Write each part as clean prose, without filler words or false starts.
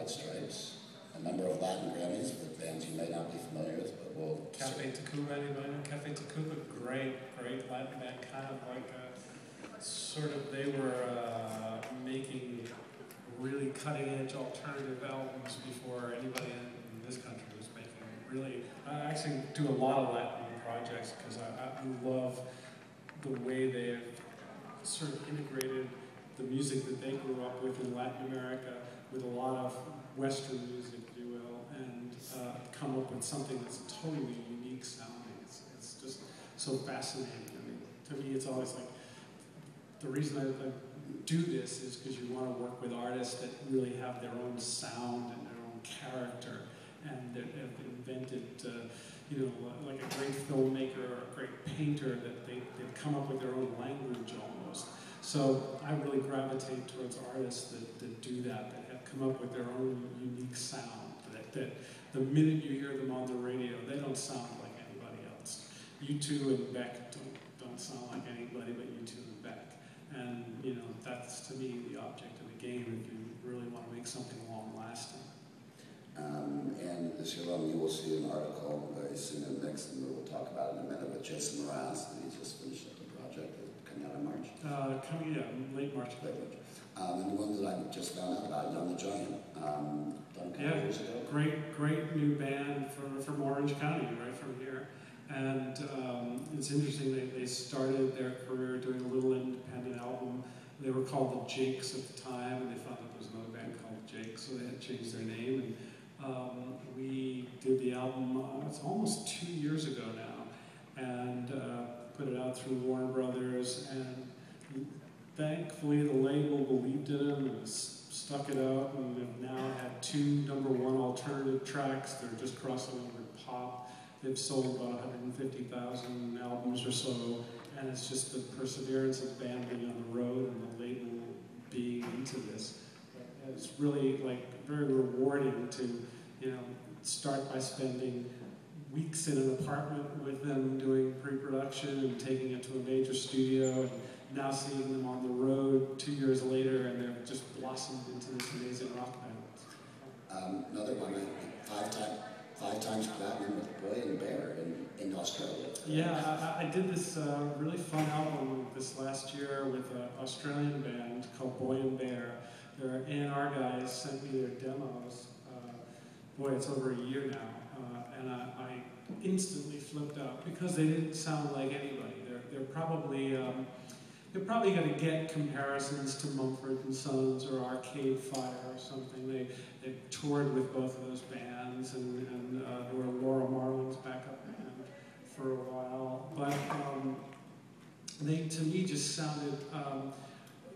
White Stripes, a number of Latin Grammys with bands you may not be familiar with, but we'll... Cafe Tacuba, anybody know Cafe Tacuba? Great Latin band, kind of like sort of, they were making really cutting-edge alternative albums before anybody in this country was making really. I actually do a lot of Latin projects because I love the way they've sort of integrated the music that they grew up with in Latin America with a lot of Western music, if you will, and come up with something that's totally unique sounding. It's just so fascinating. I mean, to me, it's always like, the reason I do this is because you want to work with artists that really have their own sound and their own character, and that have invented, you know, like a great filmmaker or a great painter, that they've come up with their own language almost. So I really gravitate towards artists that do that have come up with their own unique sound, that the minute you hear them on the radio, they don't sound like anybody else. U2 and Beck don't sound like anybody but U2 and Beck. And, you know, that's to me the object of the game if you really want to make something long-lasting. And this year you will see an article very soon in Mix, and we'll talk about it in a minute, with Jason Mraz, and he just finished up the project coming out in March. Late March. And the one that I just found out about, Young the Giant, done a couple years ago. Great new band from Orange County, right from here. And it's interesting, they started their career doing a little independent album. They were called the Jakes at the time, and they found that there was another band called Jakes, so they had to change their name. And we did the album, it's almost 2 years ago now, and put it out through Warner Brothers, and thankfully the label believed in them and stuck it out, and have now had 2 #1 alternative tracks. They're just crossing over to pop. They've sold about 150,000 albums or so, and it's just the perseverance of the band being on the road and the label being into this. It's really like very rewarding to, you know, start by spending weeks in an apartment with them doing pre-production and taking it to a major studio, and now seeing them on the road 2 years later, and they've just blossomed into this amazing rock band. Another one, five times platinum with Boy and Bear in Australia. Yeah, I did this really fun album this last year with an Australian band called Boy and Bear. Their A&R guys sent me their demos. Boy, it's over a year now, and I instantly flipped out because they didn't sound like anybody. They're probably you're probably going to get comparisons to Mumford and Sons or Arcade Fire or something. They toured with both of those bands, and they were Laura Marling's backup band for a while. But they, to me, just sounded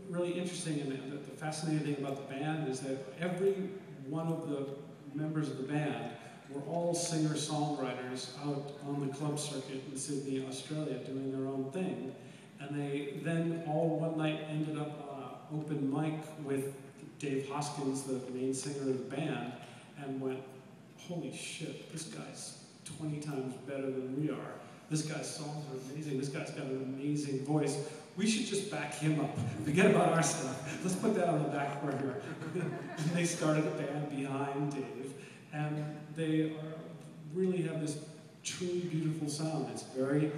really interesting. And the fascinating thing about the band is that every one of the members of the band were all singer-songwriters out on the club circuit in Sydney, Australia, doing their own thing. And they then all one night ended up on an open mic with Dave Hoskins, the main singer of the band, and went, holy shit, this guy's 20 times better than we are. This guy's songs are amazing. This guy's got an amazing voice. We should just back him up. Forget about our stuff. Let's put that on the back burner. And they started a band behind Dave, and they really have this truly beautiful sound. It's very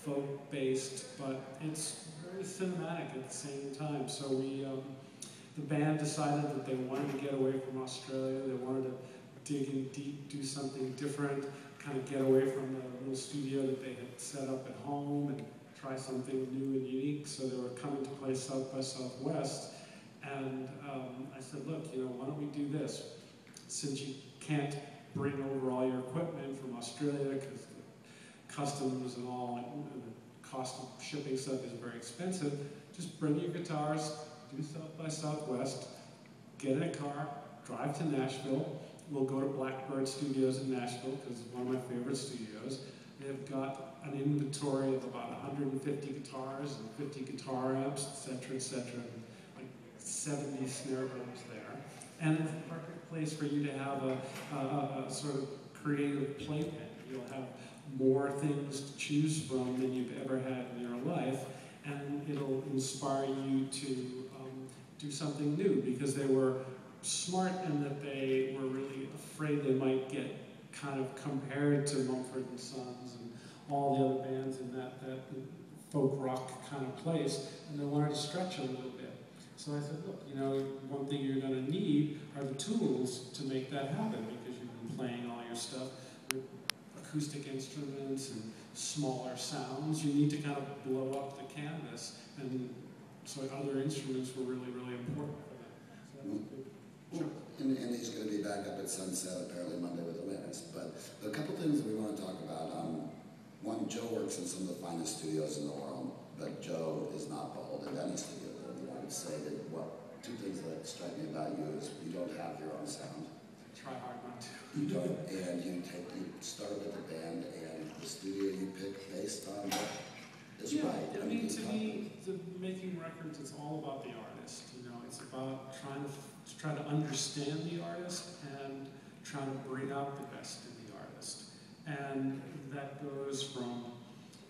folk-based, but it's very cinematic at the same time. So the band decided that they wanted to get away from Australia. They wanted to dig in deep, do something different, kind of get away from the little studio that they had set up at home and try something new and unique. So they were coming to play South by Southwest. And I said, look, you know, why don't we do this? Since you can't bring over all your equipment from Australia because customs and all, and the cost of shipping stuff is very expensive, just bring your guitars, do South by Southwest, get in a car, drive to Nashville. We'll go to Blackbird Studios in Nashville because it's one of my favorite studios. They've got an inventory of about 150 guitars and 50 guitar amps, etc., like 70 snare drums there. And it's a perfect place for you to have a sort of creative playpen. You'll have more things to choose from than you've ever had in your life, and it'll inspire you to do something new, because they were smart in that they were really afraid they might get kind of compared to Mumford and Sons and all the other bands in that folk rock kind of place, and they wanted to stretch a little bit. So I said, look, you know, one thing you're going to need are the tools to make that happen, because you've been playing all your stuff with acoustic instruments and smaller sounds. You need to kind of blow up the canvas, and so other instruments were really, really important for that. So that was good. Sure. And he's going to be back up at Sunset apparently Monday with the Winners. But a couple things we want to talk about. One, Joe works in some of the finest studios in the world, but Joe is not the Holden Denny studio. I would say that two things that strike me about you is you don't have your own sound. Try hard not to. You don't, and you start with the band, and the studio you pick based on what is right. I mean, to me, making records, it's all about the artist. You know, it's about trying to understand the artist and trying to bring out the best in the artist. And that goes from,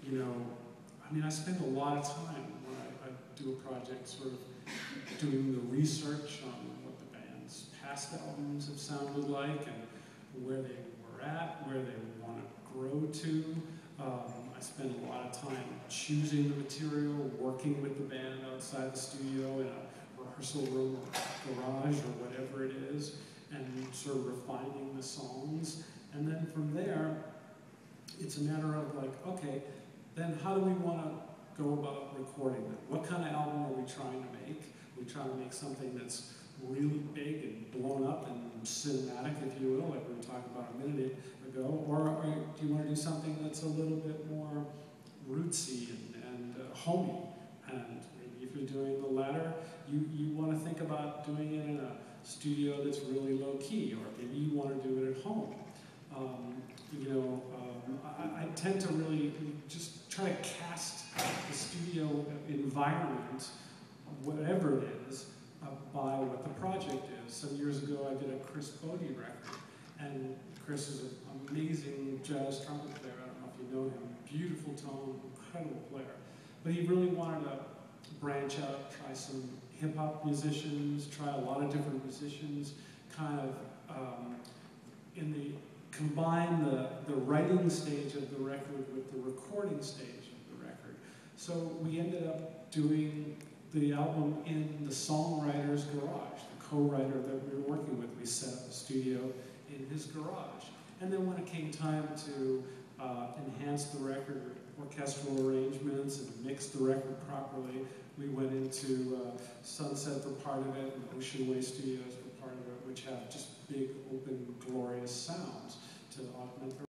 you know, I mean, I spend a lot of time when I do a project sort of doing the research on what the band's past albums have sounded like and where they were at, where they want to grow to. I spend a lot of time choosing the material, working with the band outside the studio in a rehearsal room or garage or whatever it is, and sort of refining the songs. And then from there, it's a matter of like, okay, then how do we want to go about recording them? What kind of album are we trying to make? We try to make something that's really big and blown up and cinematic, if you will, like we were talking about a minute ago, or do you want to do something that's a little bit more rootsy and homey? And maybe if you're doing the latter, you want to think about doing it in a studio that's really low key, or maybe you want to do it at home. I tend to really just try to cast the studio environment, whatever it is, by what the project is. Some years ago, I did a Chris Bode record, and Chris is an amazing jazz trumpet player. I don't know if you know him. Beautiful tone, incredible player. But he really wanted to branch out, try some hip-hop musicians, try a lot of different musicians, kind of combine the writing stage of the record with the recording stage of the record. So we ended up doing the album in the songwriter's garage, the co-writer that we were working with. We set up the studio in his garage. And then when it came time to enhance the record with orchestral arrangements and mix the record properly, we went into Sunset for part of it and Ocean Way Studios for part of it, which have just big, open, glorious sounds to augment the